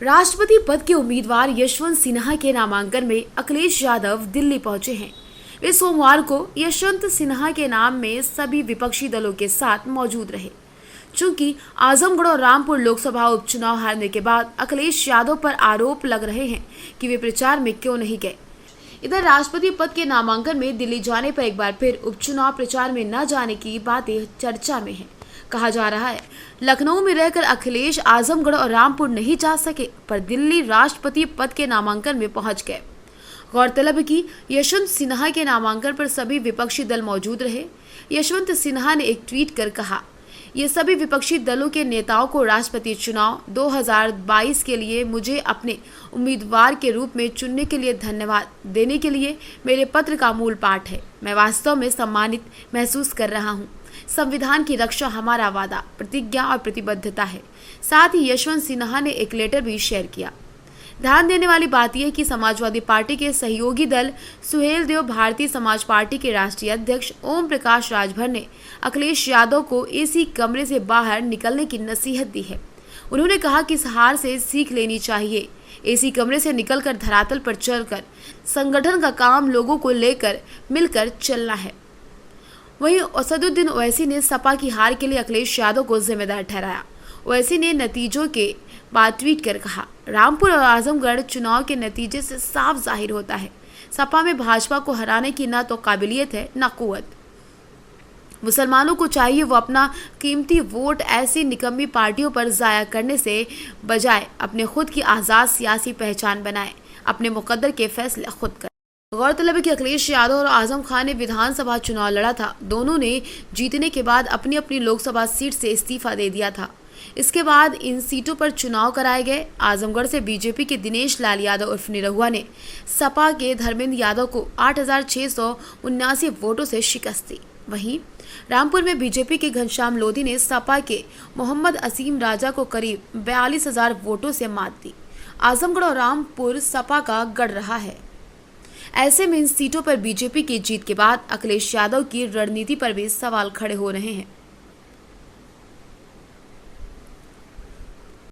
राष्ट्रपति पद के उम्मीदवार यशवंत सिन्हा के नामांकन में अखिलेश यादव दिल्ली पहुंचे हैं। वे सोमवार को यशवंत सिन्हा के नाम में सभी विपक्षी दलों के साथ मौजूद रहे। चूंकि आजमगढ़ और रामपुर लोकसभा उपचुनाव हारने के बाद अखिलेश यादव पर आरोप लग रहे हैं कि वे प्रचार में क्यों नहीं गए। इधर राष्ट्रपति पद के नामांकन में दिल्ली जाने पर एक बार फिर उपचुनाव प्रचार में न जाने की बातें चर्चा में हैं। कहा जा रहा है लखनऊ में रहकर अखिलेश आजमगढ़ और रामपुर नहीं जा सके, पर दिल्ली राष्ट्रपति पद के नामांकन में पहुंच गए। गौरतलब है कि यशवंत सिन्हा के नामांकन पर सभी विपक्षी दल मौजूद रहे। यशवंत सिन्हा ने एक ट्वीट कर कहा, ये सभी विपक्षी दलों के नेताओं को राष्ट्रपति चुनाव 2022 के लिए मुझे अपने उम्मीदवार के रूप में चुनने के लिए धन्यवाद देने के लिए मेरे पत्र का मूल पाठ है। मैं वास्तव में सम्मानित महसूस कर रहा हूँ। संविधान की रक्षा हमारा वादा, प्रतिज्ञा और प्रतिबद्धता है। साथ ही यशवंत सिन्हा ने एक लेटर भी शेयर किया। ध्यान देने वाली बात यह कि समाजवादी पार्टी के सहयोगी दल सुहेल देव भारतीय समाज पार्टी के राष्ट्रीय अध्यक्ष ओम प्रकाश राजभर ने अखिलेश यादव को एसी कमरे से बाहर निकलने की नसीहत दी है। उन्होंने कहा कि इस हार से सीख लेनी चाहिए। एसी कमरे से निकलकर धरातल पर चलकर संगठन का काम लोगों को लेकर मिलकर चलना है। वहीं असदुद्दीन ओवैसी ने सपा की हार के लिए अखिलेश यादव को जिम्मेदार ठहराया। ओवैसी ने नतीजों के बाद ट्वीट कर कहा, रामपुर और आजमगढ़ चुनाव के नतीजे से साफ जाहिर होता है सपा में भाजपा को हराने की न तो काबिलियत है न कुव्वत। मुसलमानों को चाहिए वो अपना कीमती वोट ऐसी निकम्मी पार्टियों पर जाया करने से बजाय अपने खुद की आज़ाद सियासी पहचान बनाए, अपने मुकद्दर के फैसले खुद करें। गौरतलब है कि अखिलेश यादव और आजम खान ने विधानसभा चुनाव लड़ा था। दोनों ने जीतने के बाद अपनी अपनी लोकसभा सीट से इस्तीफा दे दिया था। इसके बाद इन सीटों पर चुनाव कराए गए। आजमगढ़ से बीजेपी के दिनेश लाल यादव उर्फ निरहुआ ने सपा के धर्मेंद्र यादव को 8,679 वोटों से शिकस्त दी। वहीं रामपुर में बीजेपी के घनश्याम लोधी ने सपा के मोहम्मद असीम राजा को करीब 42,000 वोटों से मात दी। आजमगढ़ और रामपुर सपा का गढ़ रहा है। ऐसे में इन सीटों पर बीजेपी की जीत के बाद अखिलेश यादव की रणनीति पर भी सवाल खड़े हो रहे हैं।